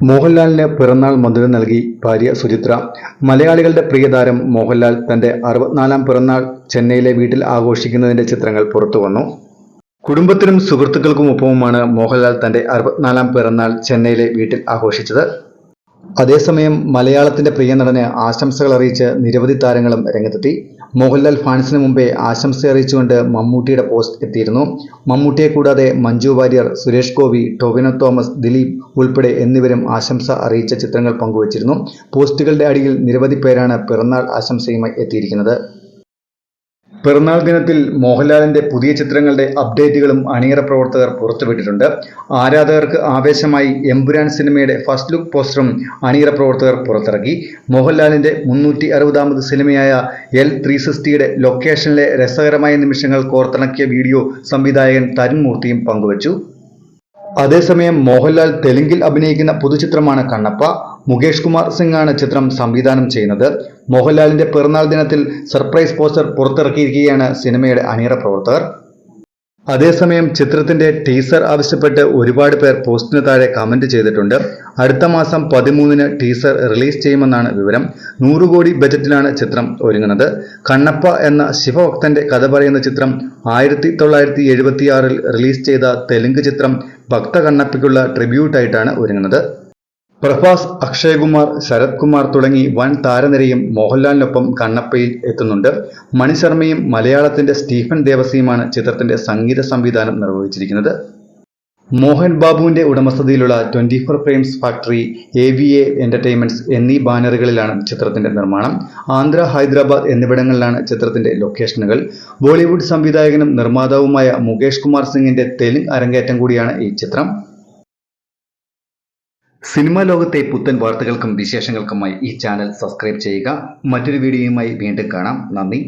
മോഹൻലാലിന് പിറന്നാൾ മധുരം നൽകി ഭാര്യ സുചിത്ര. മലയാളികളുടെ പ്രിയതാരം മോഹൻലാൽ തന്റെ 64-ാം പിറന്നാൾ ചെന്നൈയിലെ വീട്ടിൽ ആഘോഷിക്കുന്നതിന്റെ ചിത്രങ്ങൾ പുറത്തുവന്നു. കുടുംബത്തിനും സുഹൃത്തുക്കൾക്കുമൊപ്പവുമാണ് മോഹൻലാൽ തന്റെ 64-ാം പിറന്നാൾ ചെന്നൈയിലെ വീട്ടിൽ ആഘോഷിച്ചത്. അതേസമയം മലയാളത്തിന്റെ പ്രിയ നടന് ആശംസകൾ അറിയിച്ച് നിരവധി താരങ്ങളും രംഗത്തെത്തി. മോഹൻലാൽ ഫാൻസിന് മുമ്പേ ആശംസ അറിയിച്ചുകൊണ്ട് മമ്മൂട്ടിയുടെ പോസ്റ്റ് എത്തിയിരുന്നു. മമ്മൂട്ടിയെ കൂടാതെ മഞ്ജു വാര്യർ, സുരേഷ് ഗോപി, ടൊവിനോ തോമസ്, ദിലീപ് ഉൾപ്പെടെ എന്നിവരും ആശംസ അറിയിച്ച ചിത്രങ്ങൾ പങ്കുവച്ചിരുന്നു. പോസ്റ്റുകളുടെ അടിയിൽ നിരവധി പേരാണ് പിറന്നാൾ ആശംസയുമായി എത്തിയിരിക്കുന്നത്. പിറന്നാൾ ദിനത്തിൽ മോഹൻലാലിന്റെ പുതിയ ചിത്രങ്ങളുടെ അപ്ഡേറ്റുകളും അണിയറ പ്രവർത്തകർ പുറത്തുവിട്ടിട്ടുണ്ട്. ആരാധകർക്ക് ആവേശമായി എമ്പുരാൻ സിനിമയുടെ ഫസ്റ്റ് ലുക്ക് പോസ്റ്ററും അണിയറ പ്രവർത്തകർ പുറത്തിറക്കി. മോഹൻലാലിന്റെ 360ാമത് സിനിമയായ L360യുടെ ലൊക്കേഷനിലെ രസകരമായ നിമിഷങ്ങൾ കോർത്തിണക്കിയ വീഡിയോ സംവിധായകൻ തരുൺ മൂർത്തിയും പങ്കുവച്ചു. അതേസമയം മോഹൻലാൽ തെലുങ്കിൽ അഭിനയിക്കുന്ന പുതുചിത്രമാണ് കണ്ണപ്പ. മുകേഷ് കുമാർ സിംഗ് ആണ് ചിത്രം സംവിധാനം ചെയ്യുന്നത്. മോഹൻലാലിന്റെ പിറന്നാൾ ദിനത്തിൽ സർപ്രൈസ് പോസ്റ്റർ പുറത്തിറക്കിയിരിക്കുകയാണ് സിനിമയുടെ അണിയറ പ്രവർത്തകർ. അതേസമയം ചിത്രത്തിന്റെ ടീസർ ആവശ്യപ്പെട്ട് ഒരുപാട് പേർ പോസ്റ്റിന് താഴെ കമന്റ് ചെയ്തിട്ടുണ്ട്. അടുത്ത മാസം 13-ന് ടീസർ റിലീസ് ചെയ്യുമെന്നാണ് വിവരം. 100 കോടി ബജറ്റിലാണ് ചിത്രം ഒരുങ്ങുന്നത്. കണ്ണപ്പ എന്ന ശിവഭക്തന്റെ കഥ പറയുന്ന ചിത്രം 1976-ൽ റിലീസ് ചെയ്ത തെലുങ്ക് ചിത്രം ഭക്ത കണ്ണപ്പയ്ക്കുള്ള ട്രിബ്യൂട്ടായിട്ടാണ് ഒരുങ്ങുന്നത്. പ്രഭാസ്, അക്ഷയ് കുമാർ, ശരത് കുമാർ തുടങ്ങി വൻ താരനിരയും മോഹൻലാലിനൊപ്പം കണ്ണപ്പയിൽ എത്തുന്നുണ്ട്. മണി ശർമ്മയും മലയാളത്തിന്റെ സ്റ്റീഫൻ ദേവസിയുമാണ് ചിത്രത്തിന്റെ സംഗീത സംവിധാനം നിർവഹിച്ചിരിക്കുന്നത്. മോഹൻ ബാബുവിന്റെ ഉടമസ്ഥതയിലുള്ള 24 ഫ്രെയിംസ് ഫാക്ടറി, AVA എന്റർടൈൻമെന്റ്സ് എന്നീ ബാനറുകളിലാണ് ചിത്രത്തിന്റെ നിർമ്മാണം. ആന്ധ്ര, ഹൈദരാബാദ് എന്നിവിടങ്ങളിലാണ് ചിത്രത്തിന്റെ ലൊക്കേഷനുകൾ. ബോളിവുഡ് സംവിധായകനും നിർമ്മാതാവുമായ മുകേഷ് കുമാർ സിംഗിന്റെ തെലുങ്ക് അരങ്ങേറ്റം കൂടിയാണ് ഈ ചിത്രം. സിനിമാ ലോകത്തെ പുത്തൻ വാർത്തകൾക്കും വിശേഷങ്ങൾക്കുമായി ഈ ചാനൽ സബ്സ്ക്രൈബ് ചെയ്യുക. മറ്റൊരു വീഡിയോയുമായി വീണ്ടും കാണാം. നന്ദി.